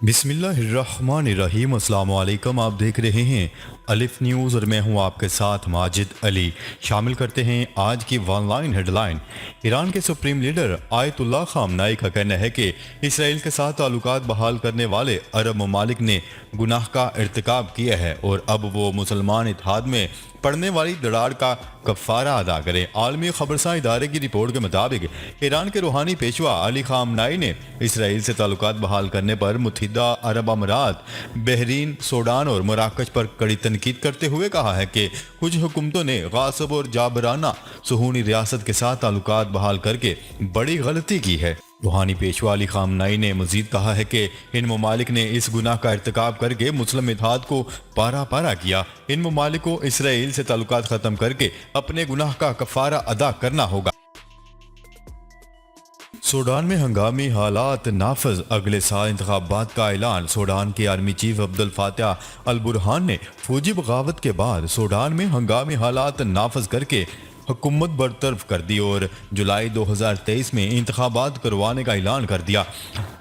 بسم اللہ الرحمن الرحیم۔ السلام علیکم، آپ دیکھ رہے ہیں الف نیوز اور میں ہوں آپ کے ساتھ ماجد علی۔ شامل کرتے ہیں آج کی one line headline. Iran کے سپریم لیڈر آیت اللہ خامنائی کا کہنا ہے کہ اسرائیل کے ساتھ تعلقات بحال کرنے والے عرب ممالک نے گناہ کا ارتکاب کیا ہے اور اب وہ مسلمان اتحاد میں پڑنے والی دراڑ کا کفارہ ادا کرے۔ عالمی خبرساں ادارے کی رپورٹ کے مطابق ایران کے روحانی پیشوا علی خامنائی نے اسرائیل سے تعلقات بحال کرنے پر متحدہ عرب امارات، بحرین، سوڈان اور مراکش پر کڑی تنقید کرتے ہوئے کہا ہے کہ کچھ حکومتوں نے غاصب اور جابرانہ صہیونی ریاست کے ساتھ تعلقات بحال کر کے بڑی غلطی کی ہے۔ روحانی پیشوا علی خامنائی نے مزید کہا ہے کہ ان ممالک نے اس گناہ کا ارتکاب کر کے مسلم اتحاد کو پارا پارا کیا۔ ان ممالک کو اسرائیل سے تعلقات ختم کر کے اپنے گناہ کا کفارہ ادا کرنا ہوگا۔ سوڈان میں ہنگامی حالات نافذ، اگلے سال انتخابات کا اعلان۔ سوڈان کے آرمی چیف عبد الفاتح البرہان نے فوجی بغاوت کے بعد سوڈان میں ہنگامی حالات نافذ کر کے حکومت برطرف کر دی اور جولائی 2023 میں انتخابات کروانے کا اعلان کر دیا۔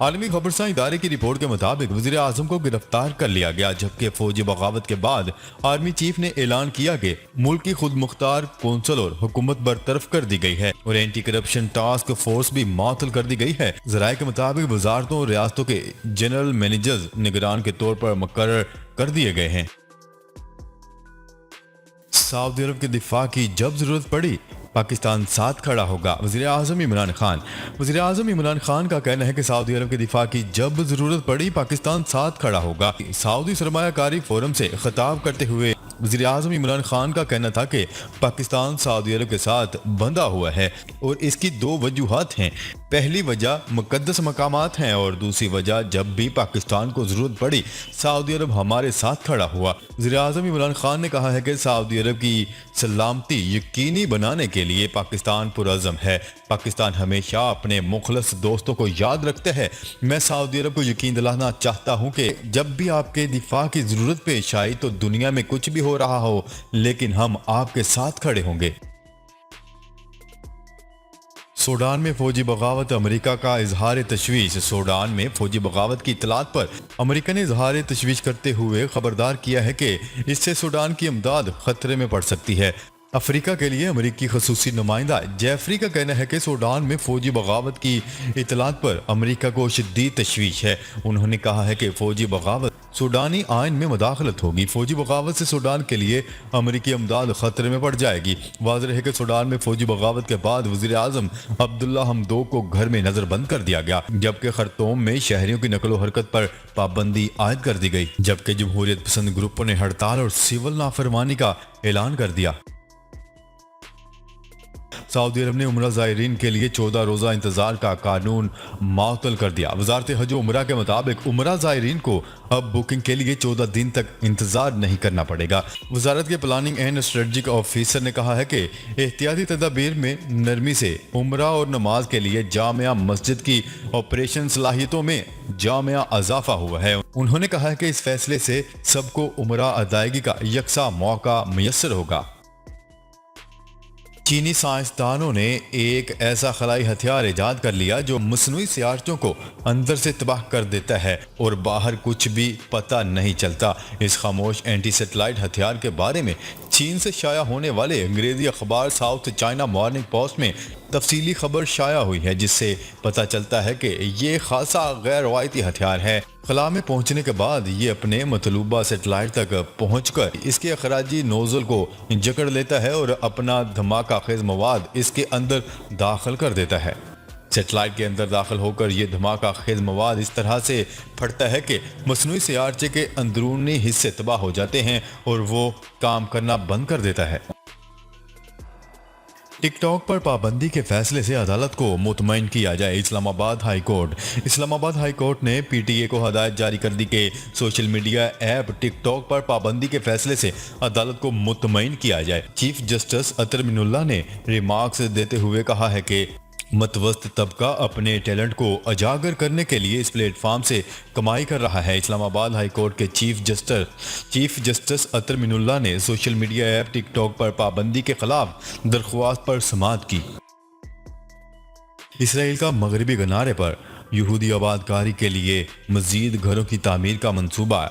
عالمی خبرساں ادارے کی رپورٹ کے مطابق وزیر اعظم کو گرفتار کر لیا گیا، جبکہ فوجی بغاوت کے بعد آرمی چیف نے اعلان کیا کہ ملک کی خود مختار کونسل اور حکومت برطرف کر دی گئی ہے اور اینٹی کرپشن ٹاسک فورس بھی معطل کر دی گئی ہے۔ ذرائع کے مطابق وزارتوں اور ریاستوں کے جنرل مینیجرز نگران کے طور پر مقرر کر دیے گئے ہیں۔ سعودی عرب کے دفاع کی جب ضرورت پڑی پاکستان ساتھ کھڑا ہوگا، وزیر اعظم عمران خان۔ وزیر اعظم عمران خان کا کہنا ہے کہ سعودی عرب کے دفاع کی جب ضرورت پڑی پاکستان ساتھ کھڑا ہوگا۔ سعودی سرمایہ کاری فورم سے خطاب کرتے ہوئے وزیر اعظم عمران خان کا کہنا تھا کہ پاکستان سعودی عرب کے ساتھ بندھا ہوا ہے اور اس کی دو وجوہات ہیں۔ پہلی وجہ مقدس مقامات ہیں اور دوسری وجہ جب بھی پاکستان کو ضرورت پڑی سعودی عرب ہمارے ساتھ کھڑا ہوا۔ وزیر اعظم عمران خان نے کہا ہے کہ سعودی عرب کی سلامتی یقینی بنانے کے لیے پاکستان پرعزم ہے۔ پاکستان ہمیشہ اپنے مخلص دوستوں کو یاد رکھتا ہے۔ میں سعودی عرب کو یقین دلانا چاہتا ہوں کہ جب بھی آپ کے دفاع کی ضرورت پیش آئی تو دنیا میں کچھ بھی ہو رہا ہو لیکن ہم آپ کے ساتھ کھڑے ہوں گے۔ سوڈان میں فوجی بغاوت، امریکہ کا اظہار تشویش۔ سوڈان میں فوجی بغاوت کی اطلاعات پر امریکہ نے اظہار تشویش کرتے ہوئے خبردار کیا ہے کہ اس سے سوڈان کی امداد خطرے میں پڑ سکتی ہے۔ افریقہ کے لیے امریکی خصوصی نمائندہ جیفری کا کہنا ہے کہ سوڈان میں فوجی بغاوت کی اطلاعات پر امریکہ کو شدید تشویش ہے۔ انہوں نے کہا ہے کہ فوجی بغاوت سوڈانی آئین میں مداخلت ہوگی۔ فوجی بغاوت سے سوڈان کے لیے امریکی امداد خطرے میں پڑ جائے گی۔ واضح ہے کہ سوڈان میں فوجی بغاوت کے بعد وزیر اعظم عبداللہ حمدوک کو گھر میں نظر بند کر دیا گیا، جبکہ خرطوم میں شہریوں کی نقل و حرکت پر پابندی عائد کر دی گئی، جبکہ جمہوریت پسند گروپوں نے ہڑتال اور سول نافرمانی کا اعلان کر دیا۔ سعودی عرب نے عمرہ زائرین کے لیے 14 روزہ انتظار کا قانون معطل کر دیا۔ وزارت حج و عمرہ کے مطابق عمرہ زائرین کو اب بکنگ کے لیے 14 دن تک انتظار نہیں کرنا پڑے گا۔ وزارت کے پلاننگ اینڈ اسٹریٹجک آفیسر نے کہا ہے کہ احتیاطی تدابیر میں نرمی سے عمرہ اور نماز کے لیے جامع مسجد کی آپریشن صلاحیتوں میں جامع اضافہ ہوا ہے۔ انہوں نے کہا ہے کہ اس فیصلے سے سب کو عمرہ ادائیگی کا یکساں موقع میسر ہوگا۔ چینی سائنسدانوں نے ایک ایسا خلائی ہتھیار ایجاد کر لیا جو مصنوعی سیارچوں کو اندر سے تباہ کر دیتا ہے اور باہر کچھ بھی پتہ نہیں چلتا۔ اس خاموش اینٹی سیٹلائٹ ہتھیار کے بارے میں چین سے شائع ہونے والے انگریزی اخبار ساؤتھ چائنا مارننگ پوسٹ میں تفصیلی خبر شائع ہوئی ہے، جس سے پتہ چلتا ہے کہ یہ خاصا غیر روایتی ہتھیار ہے۔ خلا میں پہنچنے کے بعد یہ اپنے مطلوبہ سیٹلائٹ تک پہنچ کر اس کے اخراجی نوزل کو جکڑ لیتا ہے اور اپنا دھماکہ خیز مواد اس کے اندر داخل کر دیتا ہے۔ سیٹلائٹ کے اندر داخل ہو کر یہ دھماکہ خیز مواد اس طرح سے پھٹتا ہے کہ مصنوعی سیارچے کے اندرونی حصے تباہ ہو جاتے ہیں اور وہ کام کرنا بند کر دیتا ہے۔ ٹک ٹاک پر پابندی کے فیصلے سے عدالت کو مطمئن کیا جائے۔ اسلام آباد ہائی کورٹ نے پی ٹی اے کو ہدایت جاری کر دی کہ سوشل میڈیا ایپ ٹک ٹاک پر پابندی کے فیصلے سے عدالت کو مطمئن کیا جائے۔ چیف جسٹس عطر من اللہ نے ریمارکس دیتے ہوئے کہا ہے کہ متوسط طبقہ اپنے ٹیلنٹ کو اجاگر کرنے کے لیے اس پلیٹ فارم سے کمائی کر رہا ہے۔ اسلام آباد ہائی کورٹ کے چیف جسٹس عطر من اللہ نے سوشل میڈیا ایپ ٹک ٹاک پر پابندی کے خلاف درخواست پر سماعت کی۔ اسرائیل کا مغربی کنارے پر یہودی آباد کاری کے لیے مزید گھروں کی تعمیر کا منصوبہ۔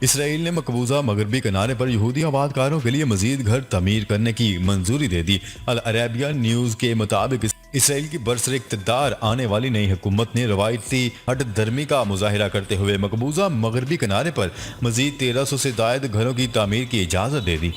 اسرائیل نے مقبوضہ مغربی کنارے پر یہودی آباد کاروں کے لیے مزید گھر تعمیر کرنے کی منظوری دے دی۔ العربیہ نیوز کے مطابق اسرائیل کی برسر اقتدار آنے والی نئی حکومت نے روایتی ہٹ درمی کا مظاہرہ کرتے ہوئے مقبوضہ مغربی کنارے پر مزید 1300 سے زائد گھروں کی تعمیر کی اجازت دے دی۔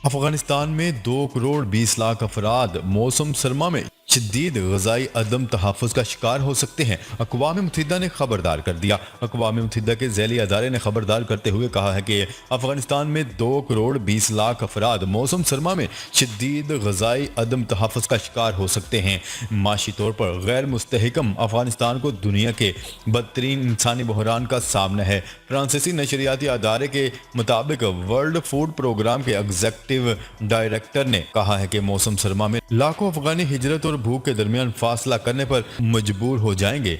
افغانستان میں 2 کروڑ 20 لاکھ افراد موسم سرما میں شدید غذائی عدم تحفظ کا شکار ہو سکتے ہیں، اقوام متحدہ نے خبردار کر دیا۔ اقوام متحدہ کے ذیلی ادارے نے خبردار کرتے ہوئے کہا ہے کہ افغانستان میں 2 کروڑ 20 لاکھ افراد موسم سرما میں شدید غذائی عدم تحفظ کا شکار ہو سکتے ہیں۔ معاشی طور پر غیر مستحکم افغانستان کو دنیا کے بدترین انسانی بحران کا سامنا ہے۔ فرانسیسی نشریاتی ادارے کے مطابق ورلڈ فوڈ پروگرام کے ایگزیکٹو ڈائریکٹر نے کہا ہے کہ موسم سرما میں لاکھوں افغانی ہجرت اور بھوک کے درمیان فاصلہ کرنے پر مجبور ہو جائیں گے۔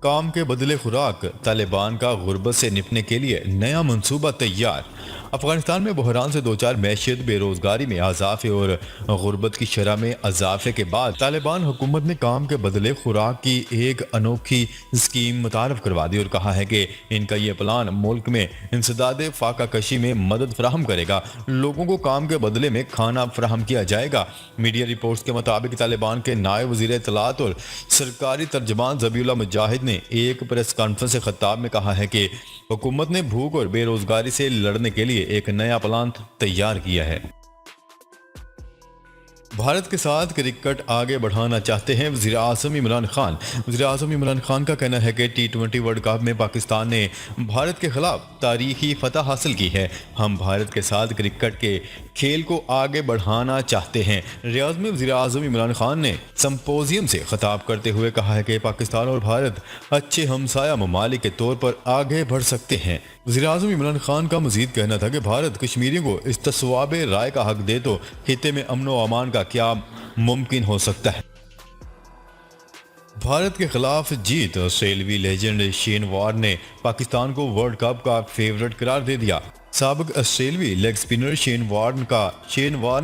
کام کے بدلے خوراک، طالبان کا غربت سے نپٹنے کے لیے نیا منصوبہ تیار۔ افغانستان میں بحران سے دوچار معیشت، بے روزگاری میں اضافے اور غربت کی شرح میں اضافے کے بعد طالبان حکومت نے کام کے بدلے خوراک کی ایک انوکھی اسکیم متعارف کروا دی اور کہا ہے کہ ان کا یہ پلان ملک میں انسداد فاقہ کشی میں مدد فراہم کرے گا۔ لوگوں کو کام کے بدلے میں کھانا فراہم کیا جائے گا۔ میڈیا رپورٹس کے مطابق طالبان کے نائب وزیر اطلاعات اور سرکاری ترجمان ذبیح اللہ مجاہد نے ایک پریس کانفرنس سے خطاب میں کہا ہے کہ حکومت نے بھوک اور بے روزگاری سے لڑنے کے لیے ایک نیا پلان تیار کیا ہے۔ بھارت کے ساتھ کرکٹ آگے بڑھانا چاہتے ہیں وزیر اعظم عمران خان۔ وزیر اعظم عمران خان کا کہنا ہے کہ T20 ورلڈ کپ میں پاکستان نے بھارت کے خلاف تاریخی فتح حاصل کی ہے۔ ہم بھارت کے ساتھ کرکٹ کے کھیل کو آگے بڑھانا چاہتے ہیں۔ ریاض میں وزیر اعظم عمران خان نے سمپوزیم سے خطاب کرتے ہوئے کہا ہے کہ پاکستان اور بھارت اچھے ہمسایہ ممالک کے طور پر آگے بڑھ سکتے ہیں۔ وزیر اعظم عمران خان کا مزید کہنا تھا کہ بھارت کشمیریوں کو استصواب رائے کا حق دے تو خطے میں امن و امان کا کیا ممکن ہو سکتا ہے۔ بھارت کے خلاف جیت، آسٹریلوی لیجنڈ شین وارن نے پاکستان کو ورلڈ کپ کا فیورٹ قرار دے دیا۔ سابق آسٹریلوی لیگ اسپنر شین وارن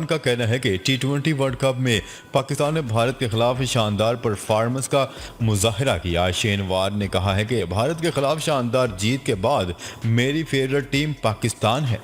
کا کہنا ہے کہ T20 ورلڈ کپ میں پاکستان نے بھارت کے خلاف شاندار پرفارمنس کا مظاہرہ کیا۔ شین وارن نے کہا ہے کہ بھارت کے خلاف شاندار جیت کے بعد میری فیورٹ ٹیم پاکستان ہے۔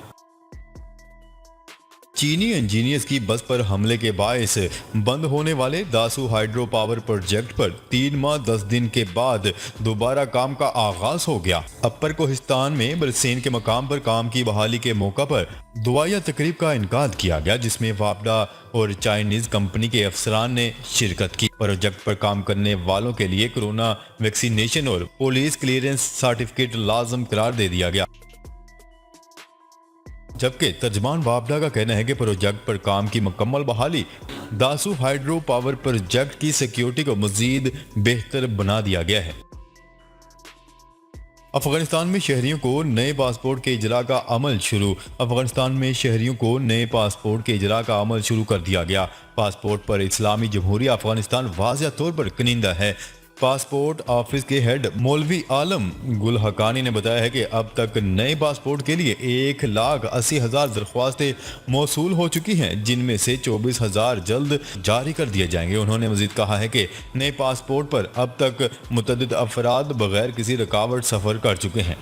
چینی انجینئرز کی بس پر حملے کے باعث بند ہونے والے داسو ہائیڈرو پاور پروجیکٹ پر 3 ماہ 10 دن کے بعد دوبارہ کام کا آغاز ہو گیا۔ اپر کوہستان میں برسین کے مقام پر کام کی بحالی کے موقع پر دعائیہ تقریب کا انعقاد کیا گیا، جس میں واپڈا اور چائنیز کمپنی کے افسران نے شرکت کی۔ پروجیکٹ پر کام کرنے والوں کے لیے کورونا ویکسینیشن اور پولیس کلیئرنس سرٹیفکیٹ لازم قرار دے دیا گیا۔ جبکہ ترجمان واپڈا کا کہنا ہے کہ پروجیکٹ پر کام کی مکمل بحالی داسو ہائیڈرو پاور پروجیکٹ کی سیکیورٹی کو مزید بہتر بنا دیا گیا ہے۔ افغانستان میں شہریوں کو نئے پاسپورٹ کے اجراء کا عمل شروع۔ افغانستان میں شہریوں کو نئے پاسپورٹ کے اجراء کا عمل شروع کر دیا گیا۔ پاسپورٹ پر اسلامی جمہوریہ افغانستان واضح طور پر کنندہ ہے۔ پاسپورٹ آفس کے ہیڈ مولوی عالم گل حقانی نے بتایا ہے کہ اب تک نئے پاسپورٹ کے لیے 1,80,000 درخواستیں موصول ہو چکی ہیں، جن میں سے 24,000 جلد جاری کر دیے جائیں گے۔ انہوں نے مزید کہا ہے کہ نئے پاسپورٹ پر اب تک متعدد افراد بغیر کسی رکاوٹ سفر کر چکے ہیں۔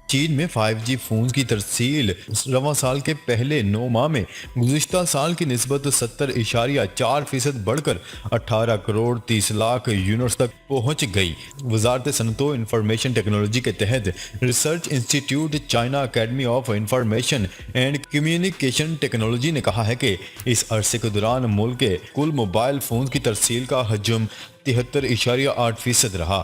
چین میں 5G فونز کی ترسیل رواں سال کے پہلے 9 ماہ میں گزشتہ سال کی نسبت 70.4% بڑھ کر 18 کروڑ 30 لاکھ یونٹس تک پہنچ گئی۔ وزارت صنعت و انفارمیشن ٹیکنالوجی کے تحت ریسرچ انسٹی ٹیوٹ China academy of information and communication technology نے کہا ہے کہ اس عرصے کے دوران ملک کے کل موبائل فونز کی ترسیل کا حجم 73.8% رہا۔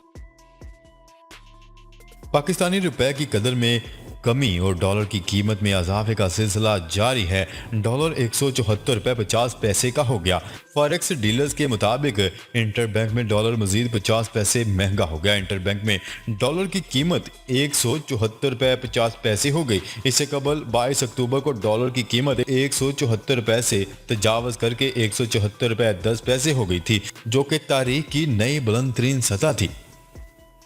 پاکستانی روپے کی قدر میں کمی اور ڈالر کی قیمت میں اضافے کا سلسلہ جاری ہے۔ ڈالر 174.50 روپے کا ہو گیا۔ فاریکس ڈیلرز کے مطابق انٹر بینک میں ڈالر مزید 50 پیسے مہنگا ہو گیا۔ انٹر بینک میں ڈالر کی قیمت 174.50 روپے ہو گئی۔ اس سے قبل 22 اکتوبر کو ڈالر کی قیمت 174 روپے سے تجاوز کر کے 174.10 روپے ہو گئی تھی، جو کہ تاریخ کی نئی بلند ترین سطح تھی۔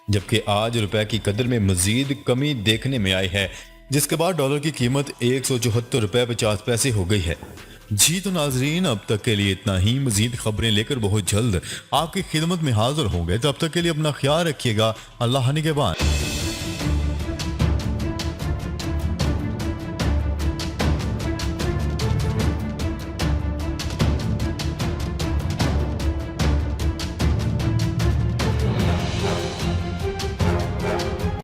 جبکہ آج روپے کی قدر میں مزید کمی دیکھنے میں آئی ہے، جس کے بعد ڈالر کی قیمت 174.50 روپے ہو گئی ہے۔ جی تو ناظرین اب تک کے لیے اتنا ہی. مزید خبریں لے کر بہت جلد آپ کی خدمت میں حاضر ہوں گے. تب تک کے لیے اپنا خیال رکھیے گا. اللہ نگہبان.